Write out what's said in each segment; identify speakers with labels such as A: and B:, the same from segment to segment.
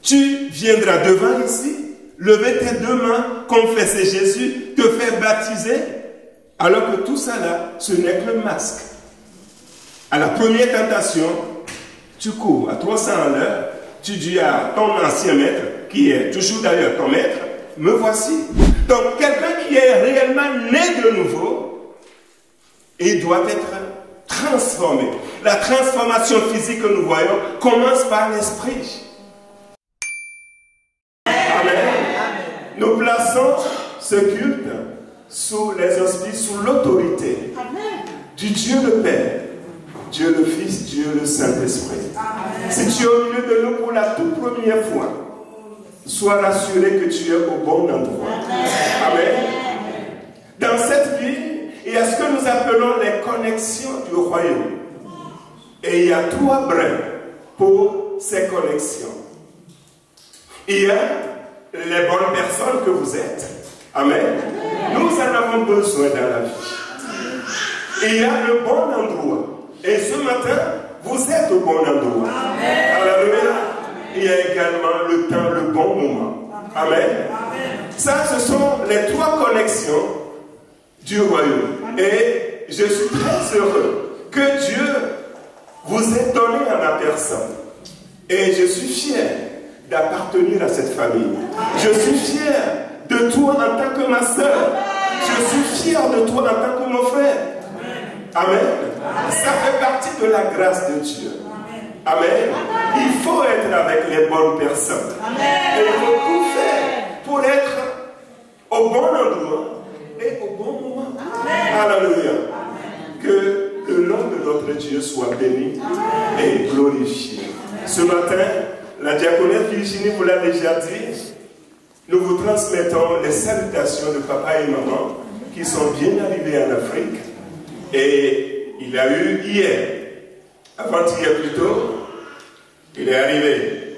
A: tu viendras devant ici, lever tes deux mains, confesser Jésus, te faire baptiser, alors que tout ça là, ce n'est que le masque. À la première tentation, tu cours à 300 à l'heure, tu dis à ton ancien maître, qui est toujours d'ailleurs ton maître, me voici. Donc quelqu'un qui est réellement né de nouveau, il doit être transformé. La transformation physique que nous voyons commence par l'esprit. Amen. Nous plaçons ce culte sous les auspices, sous l'autorité du Dieu le Père, Dieu le Fils, Dieu le Saint-Esprit. Si tu es au milieu de nous pour la toute première fois, sois rassuré que tu es au bon endroit. Amen. Dans cette vie, il y a ce que nous appelons les connexions du royaume. Et il y a 3 brins pour ces connexions. Il y a les bonnes personnes que vous êtes. Amen. Nous en avons besoin dans la vie. Il y a le bon endroit. Et ce matin, vous êtes au bon endroit. Alléluia. Il y a également le temps, le bon moment. Amen. Ça, ce sont les 3 connexions du royaume. Et je suis très heureux que Dieu vous ait donné à ma personne. Et je suis fier d'appartenir à cette famille. Je suis fier de toi en tant que ma soeur. Je suis fier de toi en tant que mon frère. Amen. Ça fait partie de la grâce de Dieu. Amen. Il faut être avec les bonnes personnes. Et il faut tout faire pour être au bon endroit et au bon moment. Alléluia. Que le nom de notre Dieu soit béni et glorifié. Ce matin, la diaconesse Virginie vous l'a déjà dit, nous vous transmettons les salutations de papa et maman qui sont bien arrivés en Afrique. Et il a eu hier, avant-hier plutôt, il est arrivé.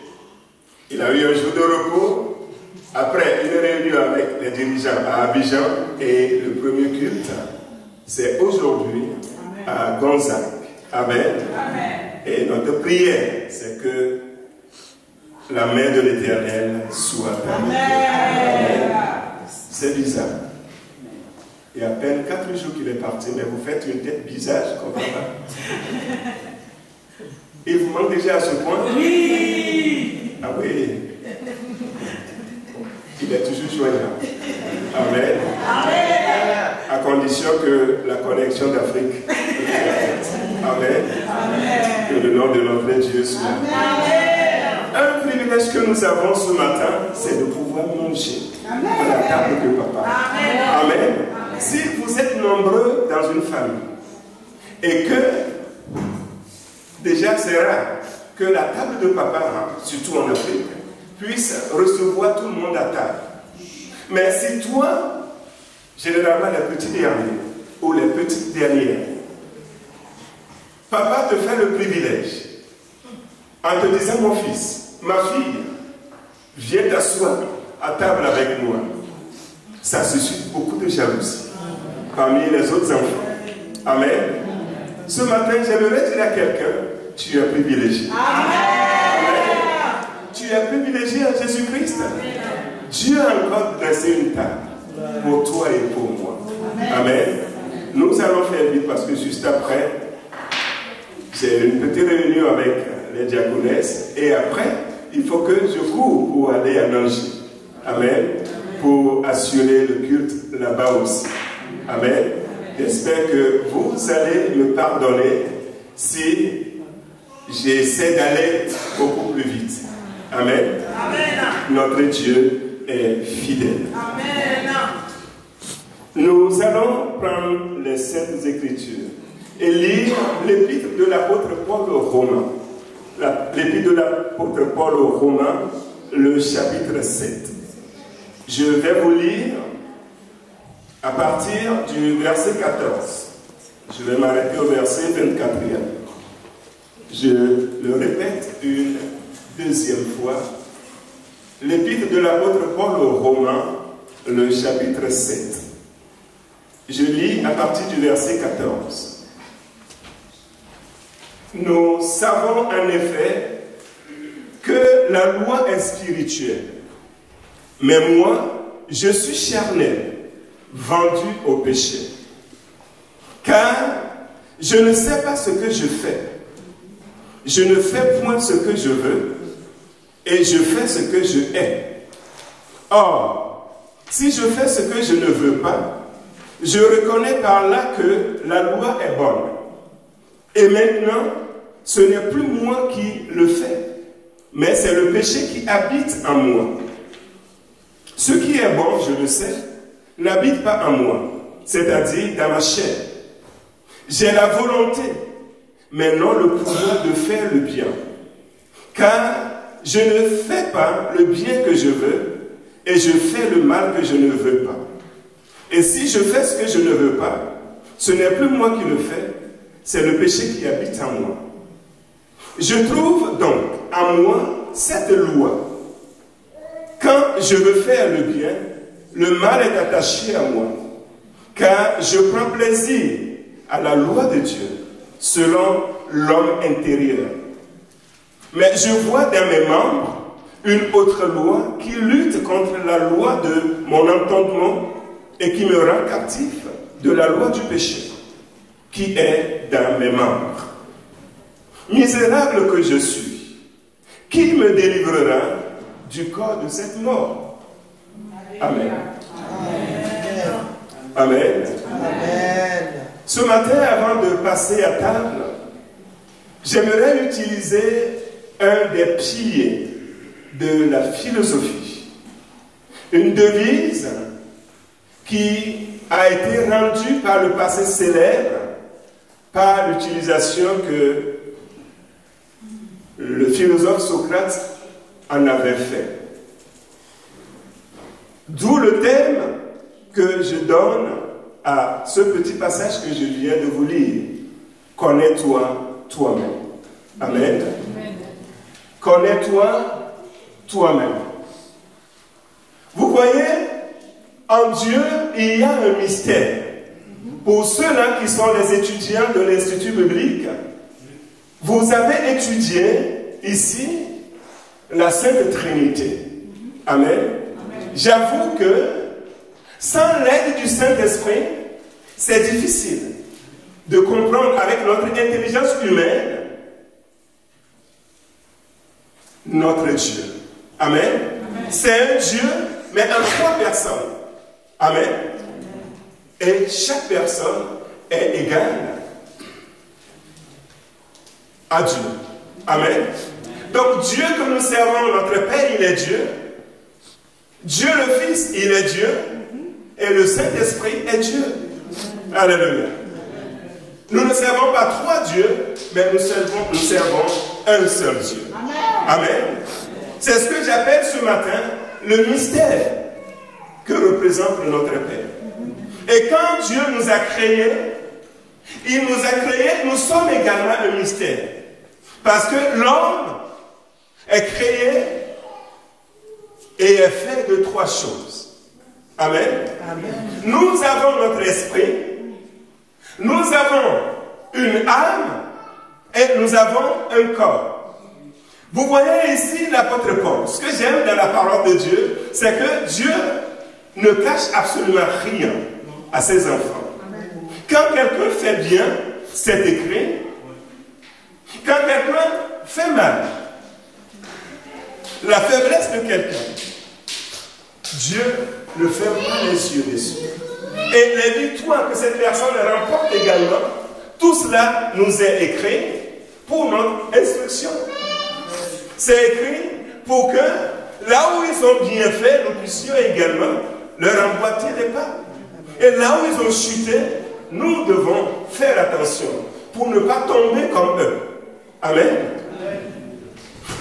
A: Il a eu un jour de repos. Après une réunion avec les dirigeants à Abidjan et le premier culte, c'est aujourd'hui à Gonzague. Amen. Et notre prière, c'est que la main de l'Éternel soit avec nous. C'est bizarre. Il y a à peine 4 jours qu'il est parti, mais vous faites une tête bizarre, je comprends pas. Il vous manque déjà à ce point? Oui. Ah oui. Il est toujours joignable. Amen. À condition que la connexion d'Afrique. Amen. Que le nom de notre Dieu soit. Un privilège que nous avons ce matin, c'est de pouvoir manger à la table de papa. Amen. Si vous êtes nombreux dans une famille et que déjà c'est rare que la table de papa, surtout en Afrique, puisse recevoir tout le monde à table. Mais si toi, généralement les petits derniers ou les petites dernières, papa te fait le privilège en te disant, mon fils, ma fille, viens t'asseoir à table avec moi. Ça suscite beaucoup de jalousie parmi les autres enfants. Amen. Ce matin, j'aimerais dire à quelqu'un, tu es privilégié. Amen. Tu es privilégié à Jésus-Christ. Dieu a encore dressé une table pour toi et pour moi. Amen. Nous allons faire vite parce que juste après, j'ai une petite réunion avec les diaconesses et après, il faut que je cours pour aller à Nangy. Amen. Pour assurer le culte là-bas aussi. Amen. J'espère que vous allez me pardonner si j'essaie d'aller beaucoup plus vite. Amen. Amen. Notre Dieu est fidèle. Amen. Nous allons prendre les Saintes Écritures et lire l'épître de l'apôtre Paul aux Romains. L'épître de l'apôtre Paul aux Romains, le chapitre 7. Je vais vous lire à partir du verset 14. Je vais m'arrêter au verset 24e. Je le répète une deuxième fois. L'épître de l'apôtre Paul aux Romains, le chapitre 7. Je lis à partir du verset 14. Nous savons en effet que la loi est spirituelle. Mais moi, je suis charnel, vendu au péché. Car je ne sais pas ce que je fais. Je ne fais point ce que je veux, et je fais ce que je hais. Or, si je fais ce que je ne veux pas, je reconnais par là que la loi est bonne. Et maintenant, ce n'est plus moi qui le fais, mais c'est le péché qui habite en moi. Ce qui est bon, je le sais, n'habite pas en moi, c'est-à-dire dans ma chair. J'ai la volonté, mais non le pouvoir de faire le bien. Car je ne fais pas le bien que je veux, et je fais le mal que je ne veux pas. Et si je fais ce que je ne veux pas, ce n'est plus moi qui le fais, c'est le péché qui habite en moi. Je trouve donc en moi cette loi. Quand je veux faire le bien, le mal est attaché à moi, car je prends plaisir à la loi de Dieu, selon l'homme intérieur. Mais je vois dans mes membres une autre loi qui lutte contre la loi de mon entendement et qui me rend captif de la loi du péché, qui est dans mes membres. Misérable que je suis, qui me délivrera du corps de cette mort? Amen. Amen. Amen. Ce matin, avant de passer à table, j'aimerais utiliser un des piliers de la philosophie. Une devise qui a été rendue par le passé célèbre par l'utilisation que le philosophe Socrate en avait fait. D'où le thème que je donne à ce petit passage que je viens de vous lire. Connais-toi toi-même. Amen. Connais-toi toi-même. Vous voyez, en Dieu, il y a un mystère. Pour ceux-là qui sont les étudiants de l'Institut biblique, vous avez étudié ici la Sainte Trinité. Amen. J'avoue que sans l'aide du Saint-Esprit, c'est difficile de comprendre avec notre intelligence humaine notre Dieu. Amen. C'est un Dieu, mais en 3 personnes. Amen. Et chaque personne est égale à Dieu. Amen. Donc Dieu que nous servons, notre Père, il est Dieu. Dieu le Fils, il est Dieu. Et le Saint-Esprit est Dieu. Alléluia. Nous ne servons pas 3 dieux, mais nous servons un seul Dieu. Amen. C'est ce que j'appelle ce matin le mystère que représente notre Père. Et quand Dieu nous a créés, il nous a créés, nous sommes également un mystère. Parce que l'homme est créé et est fait de 3 choses. Amen. Amen. Nous avons notre esprit, nous avons une âme et nous avons un corps. Vous voyez ici l'apôtre Paul. Ce que j'aime dans la parole de Dieu, c'est que Dieu ne cache absolument rien à ses enfants. Quand quelqu'un fait bien, c'est écrit. Quand quelqu'un fait mal, la faiblesse de quelqu'un, Dieu ne ferme pas les yeux dessus. Et les victoires que cette personne remporte également, tout cela nous est écrit pour notre instruction. C'est écrit pour que là où ils ont bien fait, nous puissions également leur emboîter les pas. Et là où ils ont chuté, nous devons faire attention pour ne pas tomber comme eux. Amen.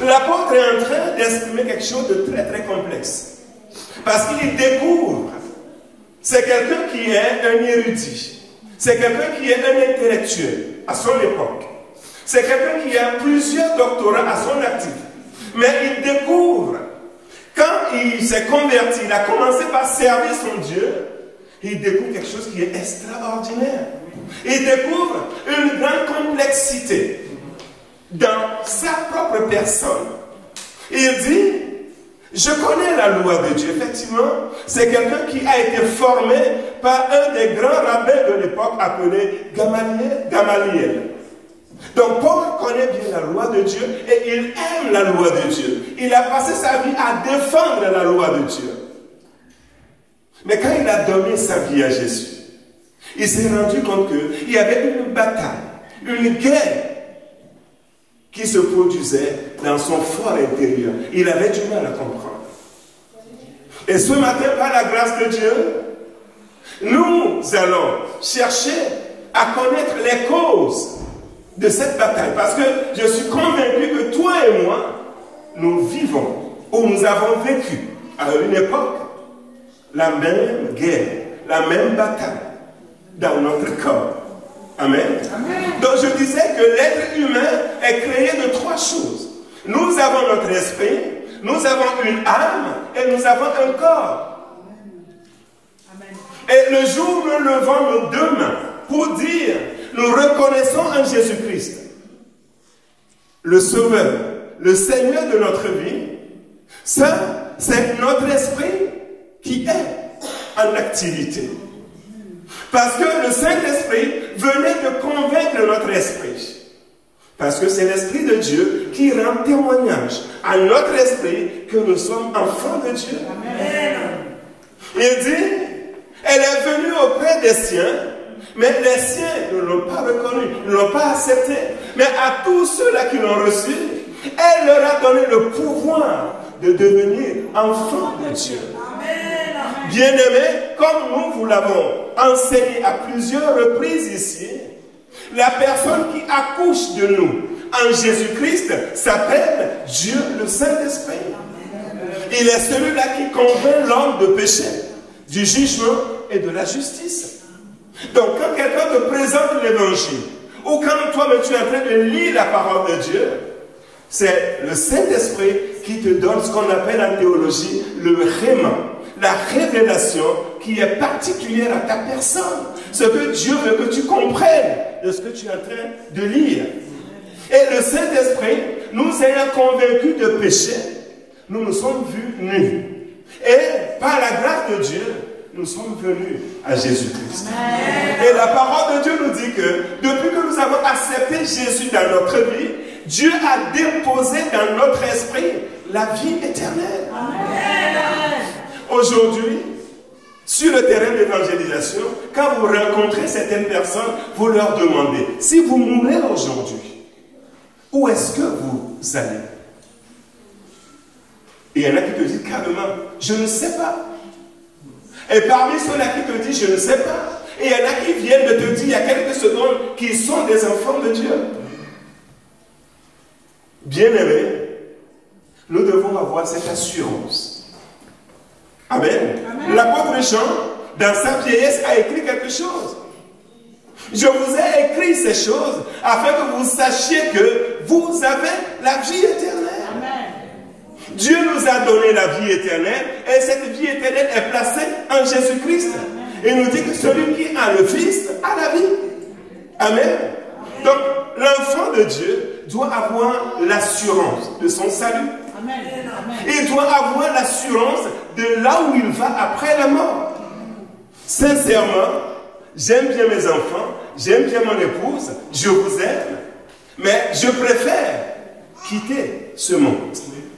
A: L'apôtre est en train d'exprimer quelque chose de très très complexe. Parce qu'il découvre, c'est quelqu'un qui est un érudit, c'est quelqu'un qui est un intellectuel à son époque, c'est quelqu'un qui a plusieurs doctorats à son actif. Mais il découvre, quand il s'est converti, il a commencé par servir son Dieu, il découvre quelque chose qui est extraordinaire. Il découvre une grande complexité dans sa propre personne. Il dit, je connais la loi de Dieu. Effectivement, c'est quelqu'un qui a été formé par un des grands rabbins de l'époque appelé Gamaliel. Donc Paul connaît bien la loi de Dieu et il aime la loi de Dieu. Il a passé sa vie à défendre la loi de Dieu. Mais quand il a donné sa vie à Jésus, il s'est rendu compte qu'il y avait une bataille, une guerre qui se produisait dans son fort intérieur. Il avait du mal à comprendre. Et ce matin, par la grâce de Dieu, nous allons chercher à connaître les causes de cette bataille. Parce que je suis convaincu que toi et moi, nous vivons ou nous avons vécu à une époque la même guerre, la même bataille dans notre corps. Amen. Amen. Donc je disais que l'être humain est créé de trois choses. Nous avons notre esprit, nous avons une âme et nous avons un corps. Amen. Et le jour où nous levons nos deux mains pour dire, nous reconnaissons en Jésus-Christ le Sauveur, le Seigneur de notre vie, ça, c'est notre esprit qui est en activité. Parce que le Saint-Esprit venait de convaincre notre esprit. Parce que c'est l'Esprit de Dieu qui rend témoignage à notre esprit que nous sommes enfants de Dieu. Amen. Il dit, elle est venue auprès des siens, mais les siens ne l'ont pas reconnu, ne l'ont pas accepté. Mais à tous ceux-là qui l'ont reçu, elle leur a donné le pouvoir de devenir enfants de Dieu. Bien-aimés, comme nous vous l'avons enseigné à plusieurs reprises ici, la personne qui accouche de nous en Jésus-Christ s'appelle Dieu le Saint-Esprit. Il est celui-là qui convainc l'homme de péché, du jugement et de la justice. Donc quand quelqu'un te présente l'évangile, ou quand toi-même tu es en train de lire la parole de Dieu, c'est le Saint-Esprit qui te donne ce qu'on appelle en théologie le rhéma, la révélation qui est particulière à ta personne. Ce que Dieu veut que tu comprennes de ce que tu es en train de lire. Et le Saint-Esprit, nous ayant convaincus de péché, nous nous sommes vus nus. Et par la grâce de Dieu, nous sommes venus à Jésus-Christ. Et la parole de Dieu nous dit que depuis que nous avons accepté Jésus dans notre vie, Dieu a déposé dans notre esprit la vie éternelle. Aujourd'hui, sur le terrain d'évangélisation, quand vous rencontrez certaines personnes, vous leur demandez, si vous mourrez aujourd'hui, où est-ce que vous allez? Et il y en a qui te disent carrément, je ne sais pas. Et parmi ceux-là qui te disent, je ne sais pas, et il y en a qui viennent de te dire, il y a quelques secondes, qu'ils sont des enfants de Dieu. Bien-aimés, nous devons avoir cette assurance. Amen. L'apôtre Jean, dans sa vieillesse, a écrit quelque chose. Je vous ai écrit ces choses afin que vous sachiez que vous avez la vie éternelle. Amen. Dieu nous a donné la vie éternelle et cette vie éternelle est placée en Jésus-Christ. Il nous dit que celui qui a le Fils a la vie. Amen. Donc, l'enfant de Dieu doit avoir l'assurance de son salut. Amen. Il doit avoir l'assurance de là où il va après la mort. Sincèrement, j'aime bien mes enfants, j'aime bien mon épouse, je vous aime, mais je préfère quitter ce monde.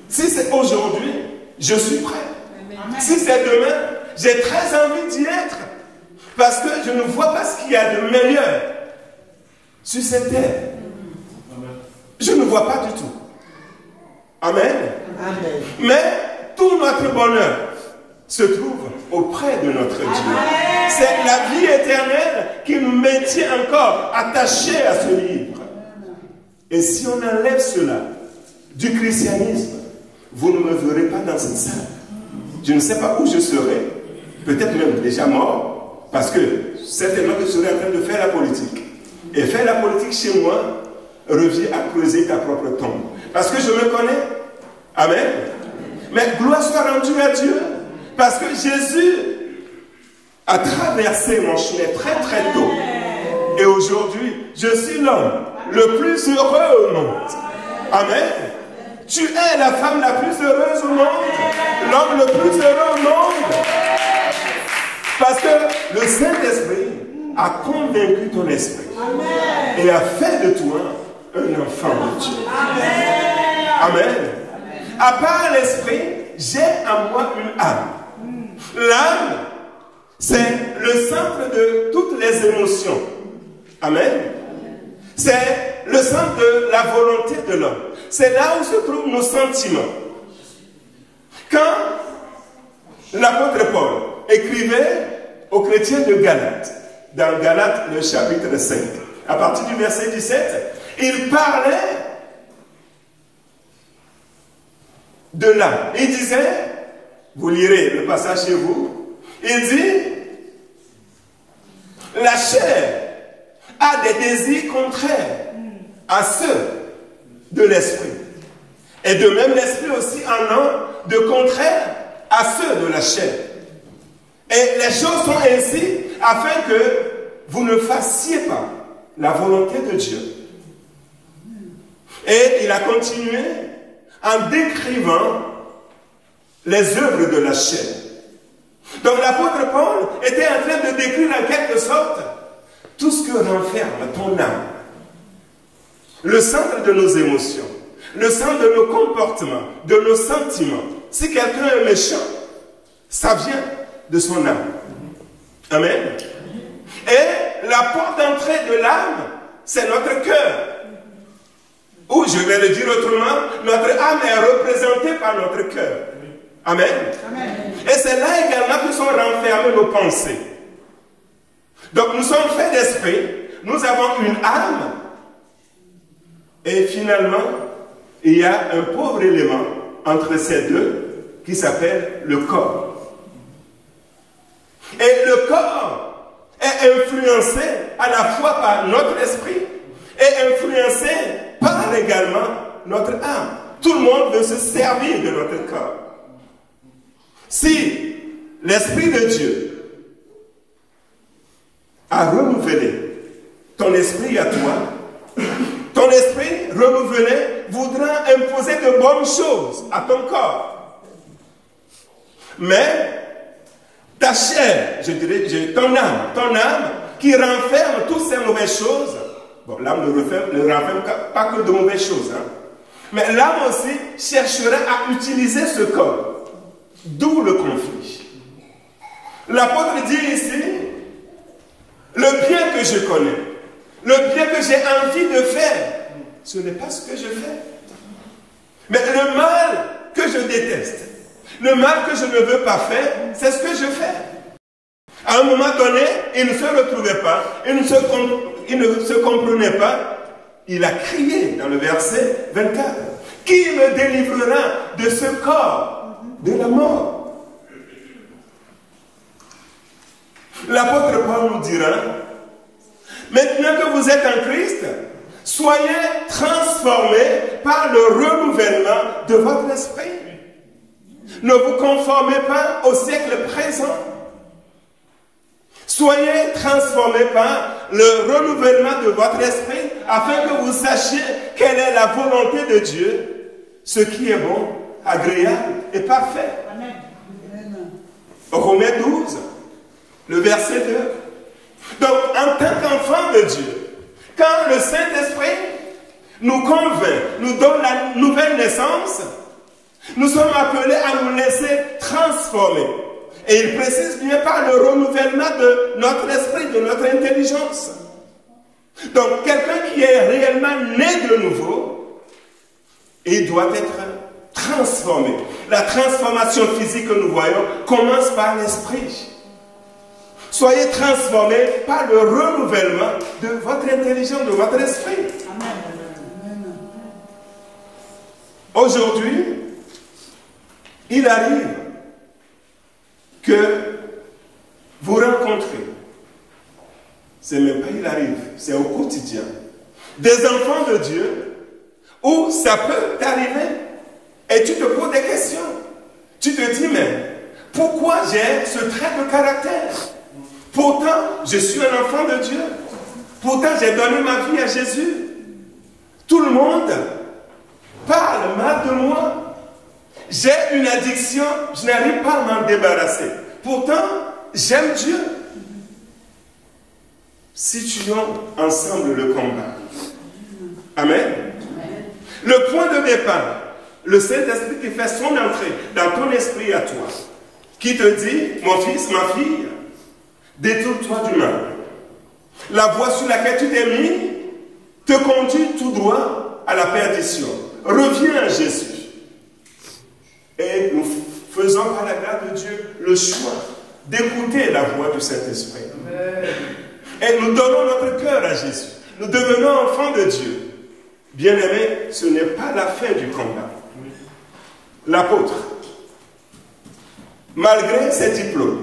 A: Si c'est aujourd'hui, je suis prêt. Amen. Si c'est demain, j'ai très envie d'y être. Parce que je ne vois pas ce qu'il y a de meilleur sur cette terre. Je ne vois pas du tout. Amen. Amen. Mais tout notre bonheur se trouve auprès de notre Dieu. C'est la vie éternelle qui nous maintient encore attachés à ce livre. Et si on enlève cela du christianisme, vous ne me verrez pas dans cette salle. Je ne sais pas où je serai. Peut-être même déjà mort. Parce que certainement que je serai en train de faire la politique. Et faire la politique chez moi revient à creuser ta propre tombe. Parce que je me connais. Amen. Mais gloire soit rendue à Dieu. Parce que Jésus a traversé mon chemin très très tôt. Et aujourd'hui, je suis l'homme le plus heureux au monde. Amen. Tu es la femme la plus heureuse au monde, l'homme le plus heureux au monde. Parce que le Saint-Esprit a convaincu ton esprit et a fait de toi un enfant de Dieu. Amen. À part l'esprit, j'ai en moi une âme. L'âme, c'est le centre de toutes les émotions. Amen. C'est le centre de la volonté de l'homme. C'est là où se trouvent nos sentiments. Quand l'apôtre Paul écrivait aux chrétiens de Galate, dans Galate, le chapitre 5, à partir du verset 17, il parlait de l'âme. Il disait, vous lirez le passage chez vous, il dit, la chair a des désirs contraires à ceux de l'esprit. Et de même, l'esprit aussi en a de contraires à ceux de la chair. Et les choses sont ainsi afin que vous ne fassiez pas la volonté de Dieu. Et il a continué en décrivant les œuvres de la chair. Donc l'apôtre Paul était en train de décrire en quelque sorte tout ce que renferme ton âme. Le centre de nos émotions, le centre de nos comportements, de nos sentiments. Si quelqu'un est méchant, ça vient de son âme. Amen. Et la porte d'entrée de l'âme, c'est notre cœur. Ou je vais le dire autrement, notre âme est représentée par notre cœur. Amen. Amen. Et c'est là également que sont renfermées nos pensées. Donc nous sommes faits d'esprit, nous avons une âme, et finalement, il y a un pauvre élément entre ces deux qui s'appelle le corps. Et le corps est influencé à la fois par notre esprit et influencé par également notre âme. Tout le monde veut se servir de notre corps. Si l'Esprit de Dieu a renouvelé ton esprit à toi, ton esprit renouvelé voudra imposer de bonnes choses à ton corps. Mais ta chair, je dirais, ton âme qui renferme toutes ces mauvaises choses, bon, l'âme ne renferme pas que de mauvaises choses, hein, mais l'âme aussi cherchera à utiliser ce corps. D'où le conflit. L'apôtre dit ici, le bien que je connais, le bien que j'ai envie de faire, ce n'est pas ce que je fais. Mais le mal que je déteste, le mal que je ne veux pas faire, c'est ce que je fais. À un moment donné, il ne se retrouvait pas, il ne se comprenait pas. Il a crié dans le verset 24, « Qui me délivrera de ce corps de la mort ?» L'apôtre Paul nous dira, maintenant que vous êtes en Christ, soyez transformés par le renouvellement de votre esprit. Ne vous conformez pas au siècle présent. Soyez transformés par le renouvellement de votre esprit afin que vous sachiez quelle est la volonté de Dieu, ce qui est bon, agréable et parfait. Amen. Romains 12, le verset 2. Donc, en tant qu'enfant de Dieu, quand le Saint-Esprit nous convainc, nous donne la nouvelle naissance, nous sommes appelés à nous laisser transformer. Et il précise bien par le renouvellement de notre esprit, de notre intelligence. Donc, quelqu'un qui est réellement né de nouveau, il doit être transformé. La transformation physique que nous voyons commence par l'esprit. Soyez transformés par le renouvellement de votre intelligence, de votre esprit. Amen. Aujourd'hui, il arrive que vous rencontrez, c'est même pas il arrive, c'est au quotidien, des enfants de Dieu où ça peut t'arriver et tu te poses des questions. Tu te dis, mais pourquoi j'ai ce trait de caractère? Pourtant, je suis un enfant de Dieu. Pourtant, j'ai donné ma vie à Jésus. Tout le monde parle mal de moi. J'ai une addiction, je n'arrive pas à m'en débarrasser. Pourtant, j'aime Dieu. Situons ensemble le combat. Amen. Le point de départ, le Saint-Esprit qui fait son entrée dans ton esprit à toi, qui te dit, mon fils, ma fille, détourne-toi du mal. La voie sur laquelle tu t'es mis te conduit tout droit à la perdition. Reviens à Jésus. Et nous faisons par la grâce de Dieu le choix d'écouter la voix du Saint-Esprit. Et nous donnons notre cœur à Jésus. Nous devenons enfants de Dieu. Bien-aimés, ce n'est pas la fin du combat. L'apôtre, malgré ses diplômes,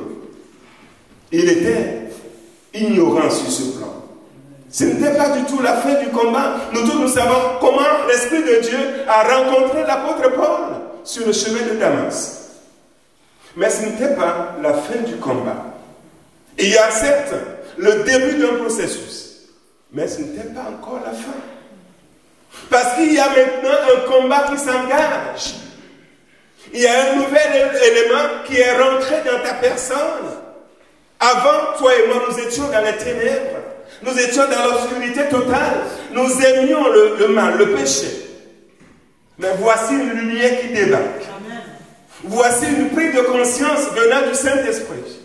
A: il était ignorant sur ce plan. Ce n'était pas du tout la fin du combat. Nous tous nous savons comment l'Esprit de Dieu a rencontré l'apôtre Paul sur le chemin de Damas. Mais ce n'était pas la fin du combat. Il y a certes le début d'un processus, mais ce n'était pas encore la fin. Parce qu'il y a maintenant un combat qui s'engage. Il y a un nouvel élément qui est rentré dans ta personne. Avant, toi et moi, nous étions dans les ténèbres. Nous étions dans l'obscurité totale. Nous aimions le mal, le péché. Mais voici une lumière qui débarque. Amen. Voici une prise de conscience venant du Saint-Esprit.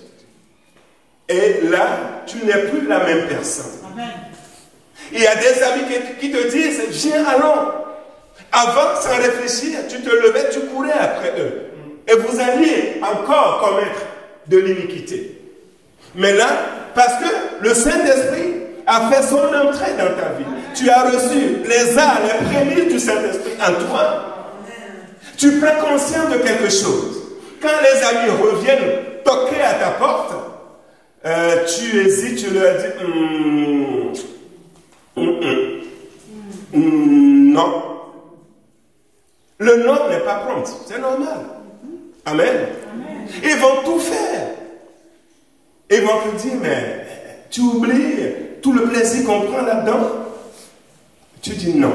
A: Et là, tu n'es plus la même personne. Amen. Il y a des amis qui te disent, viens, allons. Avant, sans réfléchir, tu te levais, tu courais après eux. Et vous alliez encore commettre de l'iniquité. Mais là, parce que le Saint-Esprit a fait son entrée dans ta vie. Tu as reçu les arts, les prémices du Saint-Esprit en toi. Tu prends conscience de quelque chose. Quand les amis reviennent toquer à ta porte, tu hésites, tu leur dis non. Le non n'est pas prompt, c'est normal. Amen. Amen. Ils vont tout faire. Ils vont te dire, mais tu oublies tout le plaisir qu'on prend là-dedans. Tu dis non.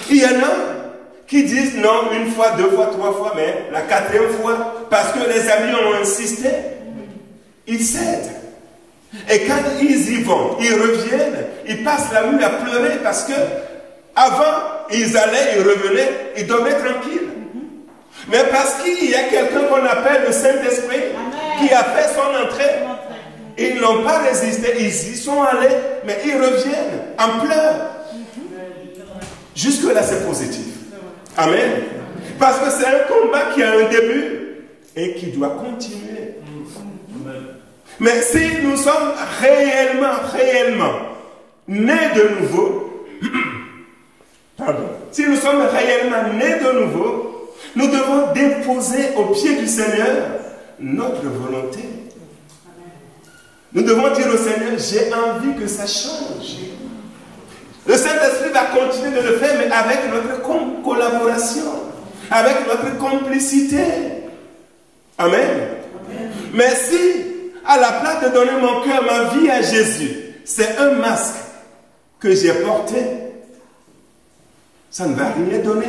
A: Il y en a qui disent non une fois, deux fois, trois fois, mais la quatrième fois, parce que les amis ont insisté, ils cèdent. Et quand ils y vont, ils reviennent, ils passent la nuit à pleurer parce que avant, ils allaient, ils revenaient, ils dormaient tranquilles. Mais parce qu'il y a quelqu'un qu'on appelle le Saint-Esprit qui a fait son entrée, ils n'ont pas résisté, ils y sont allés, mais ils reviennent en pleurs. Jusque-là, c'est positif. Amen. Parce que c'est un combat qui a un début et qui doit continuer. Mais si nous sommes réellement nés de nouveau, si nous sommes réellement nés de nouveau, nous devons déposer au pied du Seigneur notre volonté. Nous devons dire au Seigneur, j'ai envie que ça change. Le Saint-Esprit va continuer de le faire, mais avec notre collaboration, avec notre complicité. Amen. Amen. Mais si, à la place de donner mon cœur, ma vie à Jésus, c'est un masque que j'ai porté, ça ne va rien donner.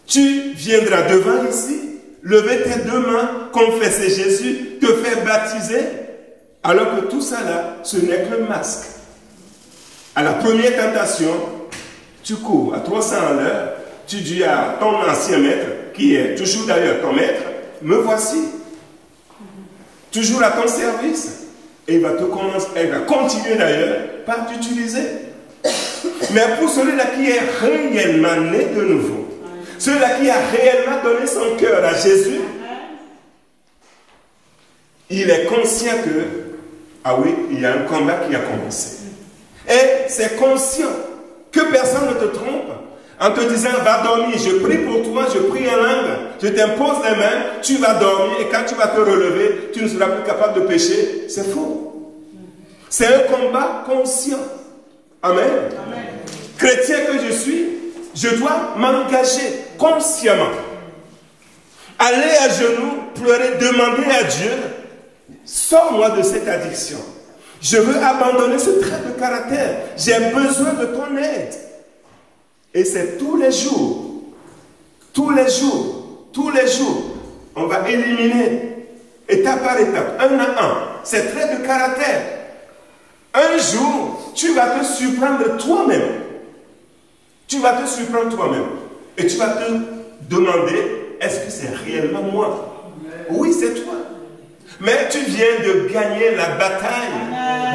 A: Tu viendras devant ici, lever tes deux mains, confesser Jésus, te faire baptiser, alors que tout ça là, ce n'est qu'un masque. À la première tentation, tu cours à 300 à l'heure, tu dis à ton ancien maître, qui est toujours d'ailleurs ton maître, me voici. Toujours à ton service. Et il va continuer d'ailleurs par t'utiliser. Mais pour celui-là qui est réellement né de nouveau, celui-là qui a réellement donné son cœur à Jésus, il est conscient que, ah oui, il y a un combat qui a commencé. Et c'est conscient que personne ne te trompe en te disant, va dormir, je prie pour toi, je prie en langue, je t'impose les mains, tu vas dormir et quand tu vas te relever, tu ne seras plus capable de pécher. C'est faux. C'est un combat conscient. Amen. Amen. Chrétien que je suis, je dois m'engager consciemment. Aller à genoux, pleurer, demander à Dieu, sors-moi de cette addiction. Je veux abandonner ce trait de caractère. J'ai besoin de ton aide. Et c'est tous les jours, on va éliminer, étape par étape, un à un, ces traits de caractère. Un jour, tu vas te surprendre toi-même. Tu vas te surprendre toi-même. Et tu vas te demander, est-ce que c'est réellement moi? Oui, c'est toi. Mais tu viens de gagner la bataille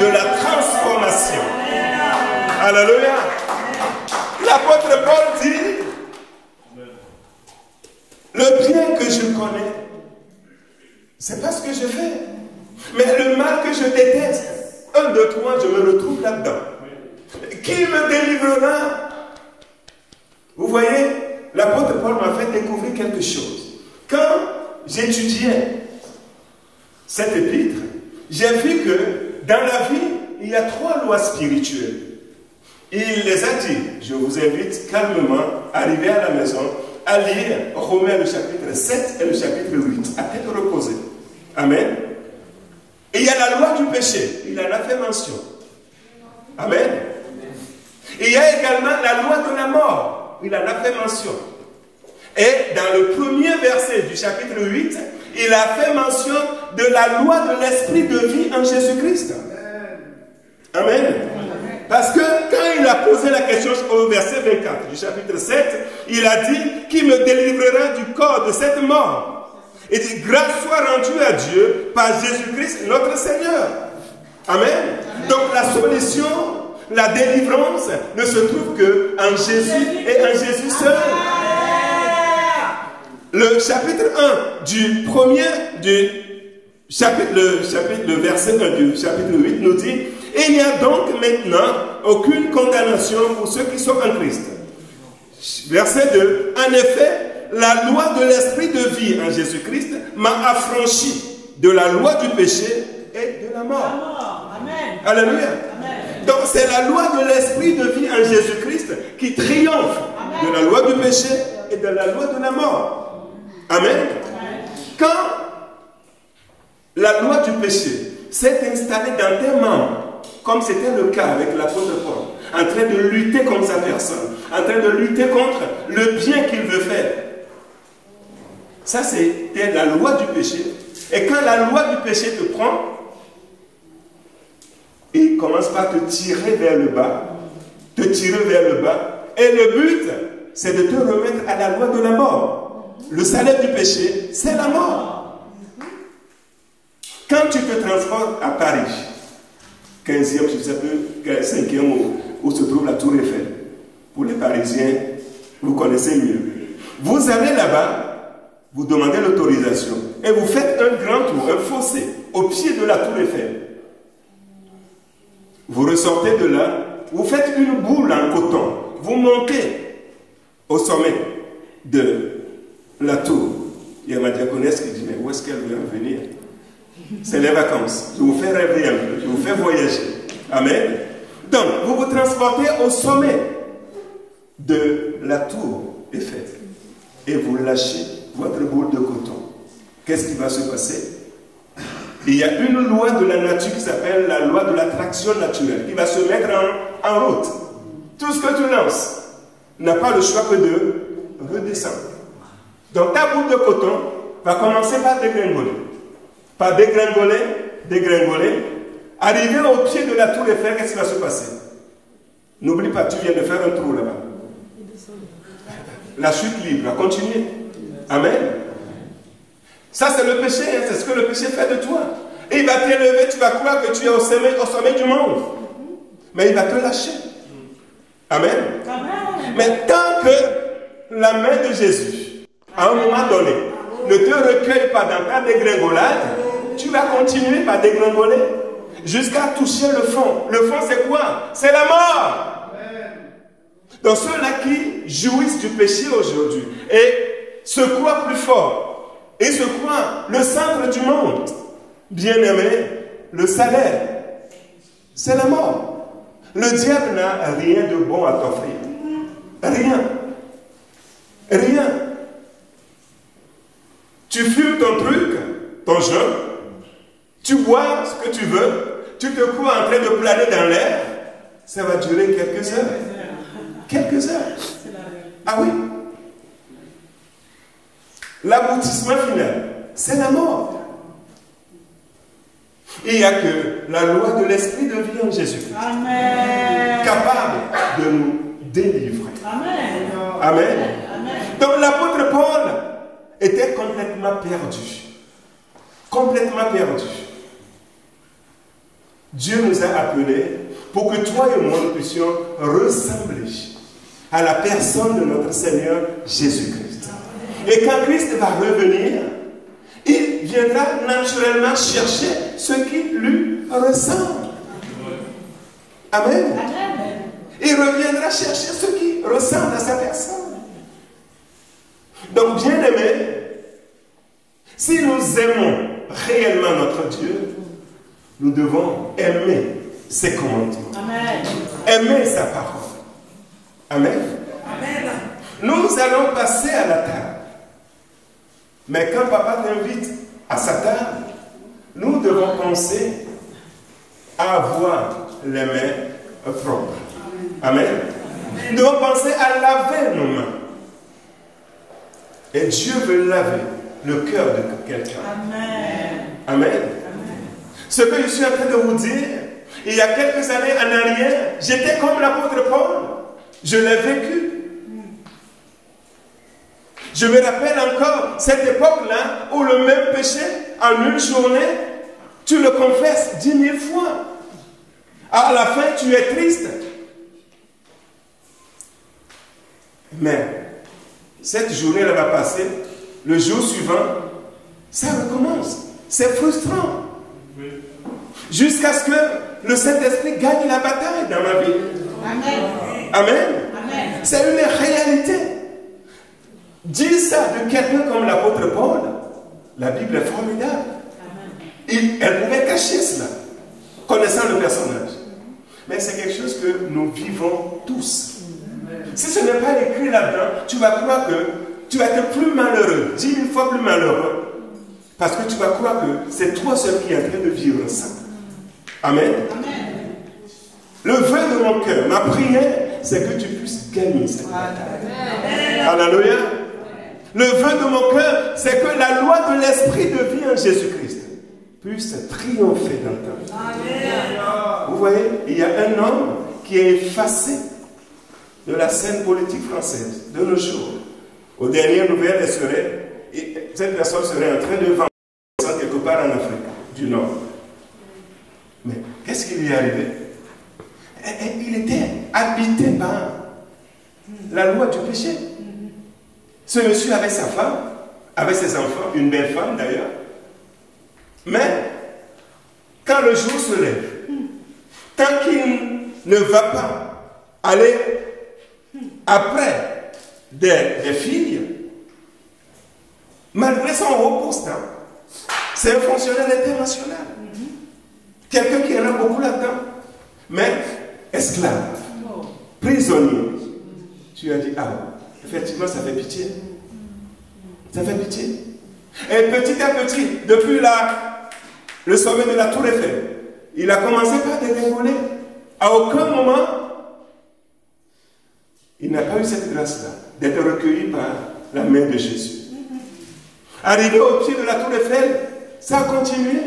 A: de la transformation. Alléluia. L'apôtre Paul dit, le bien que je connais, c'est pas ce que je fais. Mais le mal que je déteste, 1, 2, 3, je me retrouve là-dedans. Qui me délivrera? Vous voyez, l'apôtre Paul m'a fait découvrir quelque chose. Quand j'étudiais cette épître, j'ai vu que dans la vie, il y a 3 lois spirituelles. Il les a dit. Je vous invite calmement à arriver à la maison, à lire Romains le chapitre 7 et le chapitre 8, à tête reposée. Amen. Et il y a la loi du péché, il en a fait mention. Amen. Et il y a également la loi de la mort, il en a fait mention. Et dans le premier verset du chapitre 8, il a fait mention de la loi de l'esprit de vie en Jésus-Christ. Amen. Parce que quand il a posé la question au verset 24 du chapitre 7, il a dit, qui me délivrera du corps de cette mort? Et dit, grâce soit rendue à Dieu par Jésus-Christ notre Seigneur. Amen. Donc la solution, la délivrance ne se trouve que en Jésus et en Jésus seul. Le chapitre 1 du premier le verset 1 du chapitre 8 nous dit, il n'y a donc maintenant aucune condamnation pour ceux qui sont en Christ. Verset 2, en effet, la loi de l'esprit de vie en Jésus-Christ m'a affranchi de la loi du péché et de la mort. Amen. Alléluia. Amen. Donc c'est la loi de l'esprit de vie en Jésus-Christ qui triomphe de la loi du péché et de la loi de la mort. Amen. Amen. Quand la loi du péché s'est installée dans tes membres, comme c'était le cas avec l'apôtre Paul, en train de lutter contre sa personne, en train de lutter contre le bien qu'il veut faire. Ça, c'était la loi du péché. Et quand la loi du péché te prend, il commence par te tirer vers le bas, te tirer vers le bas. Et le but, c'est de te remettre à la loi de la mort. Le salaire du péché, c'est la mort. Quand tu te transportes à Paris, 15e, je ne sais plus, 5e, où se trouve la Tour Eiffel, pour les Parisiens, vous connaissez mieux. Vous allez là-bas, vous demandez l'autorisation et vous faites un grand tour, un fossé, au pied de la Tour Eiffel. Vous ressortez de là, vous faites une boule en coton, vous montez au sommet de la tour. Il y a ma diaconesse qui dit, mais où est-ce qu'elle veut en venir? C'est les vacances. Je vous fais rêver un peu, je vous fais voyager. Amen. Donc, vous vous transportez au sommet de la tour Eiffel et vous lâchez votre boule de coton. Qu'est-ce qui va se passer? Il y a une loi de la nature qui s'appelle la loi de l'attraction naturelle qui va se mettre en route. Tout ce que tu lances n'a pas le choix que de redescendre. Donc ta boule de coton va commencer par dégringoler. Par dégringoler, dégringoler. Arriver au pied de la tour Eiffel, qu'est-ce qui va se passer? N'oublie pas, tu viens de faire un trou là-bas. La chute libre va continuer. Amen. Ça, c'est le péché, hein, c'est ce que le péché fait de toi. Et il va t'élever, tu vas croire que tu es au sommet du monde. Mais il va te lâcher. Amen. Amen. Mais tant que la main de Jésus, à un moment donné, ne te recueille pas dans ta dégringolade, tu vas continuer par dégringoler jusqu'à toucher le fond. Le fond, c'est quoi? C'est la mort. Amen. Donc ceux-là qui jouissent du péché aujourd'hui et se croient plus forts, et se croient le centre du monde, bien-aimé, le salaire, c'est la mort. Le diable n'a rien de bon à t'offrir. Rien. Rien. Tu fumes ton truc, ton jeûne, tu bois ce que tu veux, tu te crois en train de planer dans l'air, ça va durer quelques heures. Quelques heures. Ah oui. L'aboutissement final, c'est la mort. Il n'y a que la loi de l'esprit de vie en Jésus-Christ. Capable de nous délivrer. Amen. Amen. Donc l'apôtre Paul était complètement perdu. Complètement perdu. Dieu nous a appelés pour que toi et moi nous puissions ressembler à la personne de notre Seigneur Jésus-Christ. Et quand Christ va revenir, il viendra naturellement chercher ce qui lui ressemble. Amen. Il reviendra chercher ce qui ressemble à sa personne. Donc, bien aimés, si nous aimons réellement notre Dieu, nous devons aimer ses commandements. Amen. Aimer sa parole. Amen. Amen. Nous allons passer à la table. Mais quand papa t'invite à sa table, nous devons penser à avoir les mains propres. Amen. Nous devons penser à laver nos mains. Et Dieu veut laver le cœur de quelqu'un. Amen. Amen. Ce que je suis en train de vous dire, il y a quelques années en arrière, j'étais comme l'apôtre Paul. Je l'ai vécu. Je me rappelle encore cette époque-là où le même péché, en une journée, tu le confesses 10 000 fois. À la fin, tu es triste. Mais cette journée-là va passer. Le jour suivant, ça recommence. C'est frustrant. Jusqu'à ce que le Saint-Esprit gagne la bataille dans ma vie. Amen. Amen. Amen. C'est une réalité. Dire ça de quelqu'un comme l'apôtre Paul, la Bible est formidable. Elle pouvait cacher cela, connaissant le personnage. Mais c'est quelque chose que nous vivons tous. Si ce n'est pas écrit là-dedans, tu vas croire que tu vas être plus malheureux, 10 000 fois plus malheureux. Parce que tu vas croire que c'est toi seul qui es en train de vivre ça. Amen. Amen. Le vœu de mon cœur, ma prière, c'est que tu puisses gagner cette bataille. Alléluia. Le vœu de mon cœur, c'est que la loi de l'esprit de vie en Jésus-Christ puisse triompher dans ta vie. Vous voyez, il y a un homme qui est effacé de la scène politique française de nos jours. Aux dernières nouvelles, cette personne serait en train de vendre quelque part en Afrique du Nord. Mais qu'est-ce qui lui est arrivé? Il était habité par la loi du péché. Ce monsieur avait sa femme, avait ses enfants, une belle femme d'ailleurs. Mais, quand le jour se lève, tant qu'il ne va pas aller après des filles, malgré son haut poste, c'est un fonctionnaire international. Quelqu'un qui en a beaucoup là-dedans. Mais, esclave, prisonnier. Tu as dit, ah, effectivement, ça fait pitié. Ça fait pitié. Et petit à petit, depuis le sommet de la Tour Eiffel, il a commencé par dégringoler. À aucun moment, il n'a pas eu cette grâce-là, d'être recueilli par la main de Jésus. Arrivé au pied de la Tour Eiffel, ça a continué.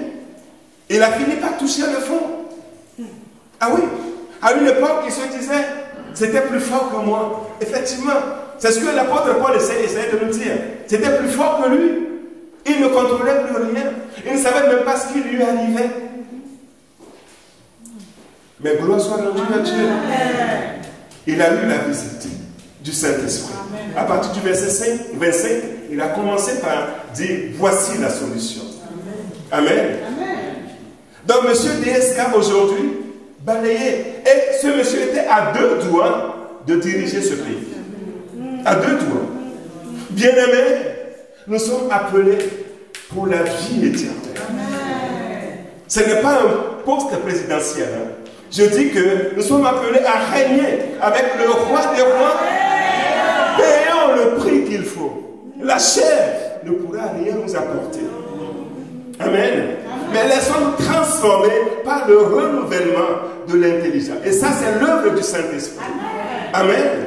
A: Il a fini par toucher le fond. Ah oui, à une époque, il se disait, c'était plus fort que moi. Effectivement, c'est ce que l'apôtre Paul essayait de nous dire. C'était plus fort que lui. Il ne contrôlait plus rien. Il ne savait même pas ce qui lui arrivait. Mais gloire soit rendue à Dieu. Il a eu la visite du Saint-Esprit. À partir du verset 25, il a commencé par dire, voici la solution. Amen. Donc, M. DSK aujourd'hui, balayé. Et ce monsieur était à 2 doigts de diriger ce pays. À 2 doigts. Bien-aimés, nous sommes appelés pour la vie éternelle. Ce n'est pas un poste présidentiel. Je dis que nous sommes appelés à régner avec le roi des rois. Payons le prix qu'il faut. La chair ne pourra rien nous apporter. Amen. Mais laissons-nous transformer par le renouvellement de l'intelligence. Et ça, c'est l'œuvre du Saint-Esprit. Amen.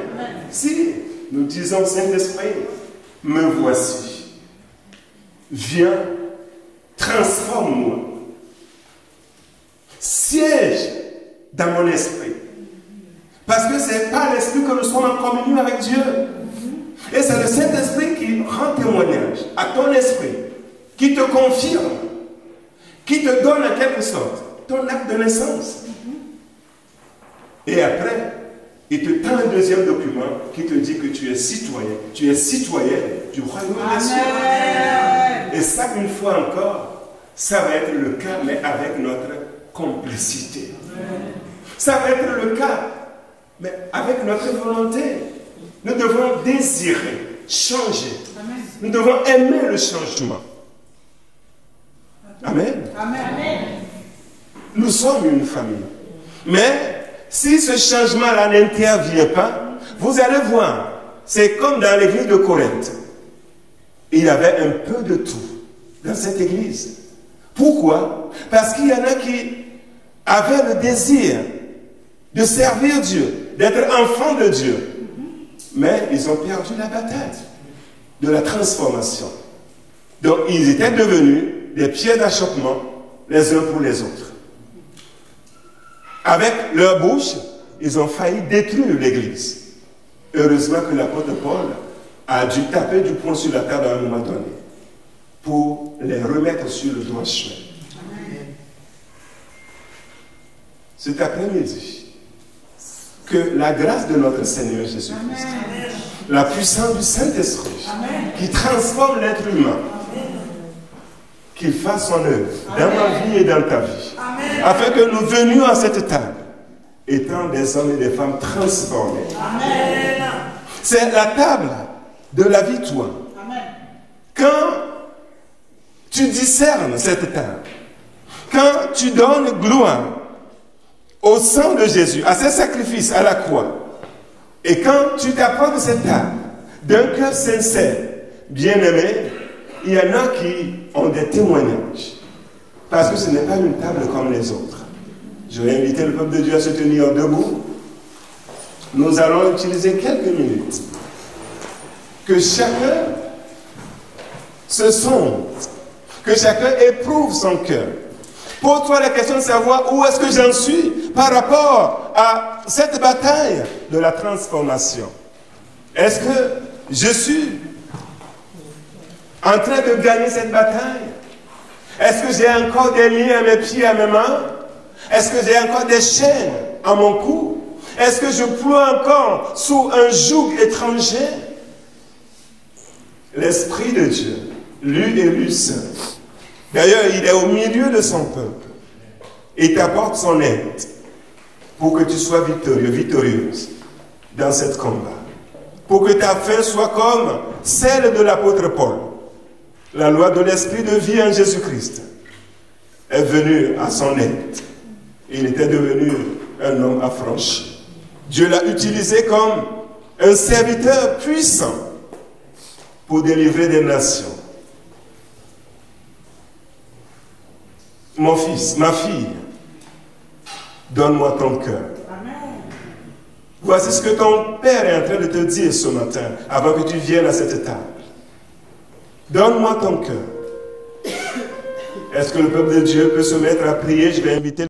A: Si nous disons, Saint-Esprit, me voici. Viens, transforme-moi. Siège dans mon esprit. Parce que ce n'est pas l'esprit que nous sommes en communion avec Dieu. Et c'est le Saint-Esprit qui rend témoignage à ton esprit, qui te confirme, qui te donne en quelque sorte ton acte de naissance. Et après, il te tend un deuxième document qui te dit que tu es citoyen du royaume des cieux. Et ça, une fois encore, ça va être le cas, mais avec notre complicité. Ça va être le cas, mais avec notre volonté. Nous devons désirer changer. Nous devons aimer le changement. Amen.
B: Amen.
A: Nous sommes une famille. Mais si ce changement-là n'intervient pas, vous allez voir, c'est comme dans l'église de Corinthe. Il y avait un peu de tout dans cette église. Pourquoi? Parce qu'il y en a qui avaient le désir de servir Dieu, d'être enfants de Dieu. Mais ils ont perdu la bataille de la transformation. Donc ils étaient devenus des pieds d'achoppement les uns pour les autres. Avec leur bouche, ils ont failli détruire l'église. Heureusement que l'apôtre Paul a dû taper du poing sur la table à un moment donné pour les remettre sur le droit chemin. Cet après-midi, que la grâce de notre Seigneur Jésus-Christ, la puissance du Saint-Esprit, qui transforme l'être humain, qu'il fasse son œuvre dans ma vie et dans ta vie, afin que nous venions à cette table, étant des hommes et des femmes transformés. C'est la table de la victoire. Quand tu discernes cette table, quand tu donnes gloire au sang de Jésus, à ses sacrifices à la croix, et quand tu t'approches de cette table d'un cœur sincère, bien-aimé, il y en a qui ont des témoignages, parce que ce n'est pas une table comme les autres. Je vais inviter le peuple de Dieu à se tenir debout. Nous allons utiliser quelques minutes. Que chacun se sonde, que chacun éprouve son cœur. Pose-toi la question de savoir où est-ce que j'en suis par rapport à cette bataille de la transformation. Est-ce que je suis en train de gagner cette bataille? Est-ce que j'ai encore des liens à mes pieds, à mes mains? Est-ce que j'ai encore des chaînes à mon cou? Est-ce que je ploie encore sous un joug étranger? L'Esprit de Dieu, lui et lui seul. D'ailleurs, il est au milieu de son peuple. Il t'apporte son aide pour que tu sois victorieux, victorieuse dans cette combat. Pour que ta fin soit comme celle de l'apôtre Paul. La loi de l'Esprit de vie en Jésus-Christ est venue à son aide. Il était devenu un homme affranchi. Dieu l'a utilisé comme un serviteur puissant pour délivrer des nations. Mon fils, ma fille, donne-moi ton cœur. Voici ce que ton Père est en train de te dire ce matin, avant que tu viennes à cette table. Donne-moi ton cœur. Est-ce que le peuple de Dieu peut se mettre à prier? Je vais inviter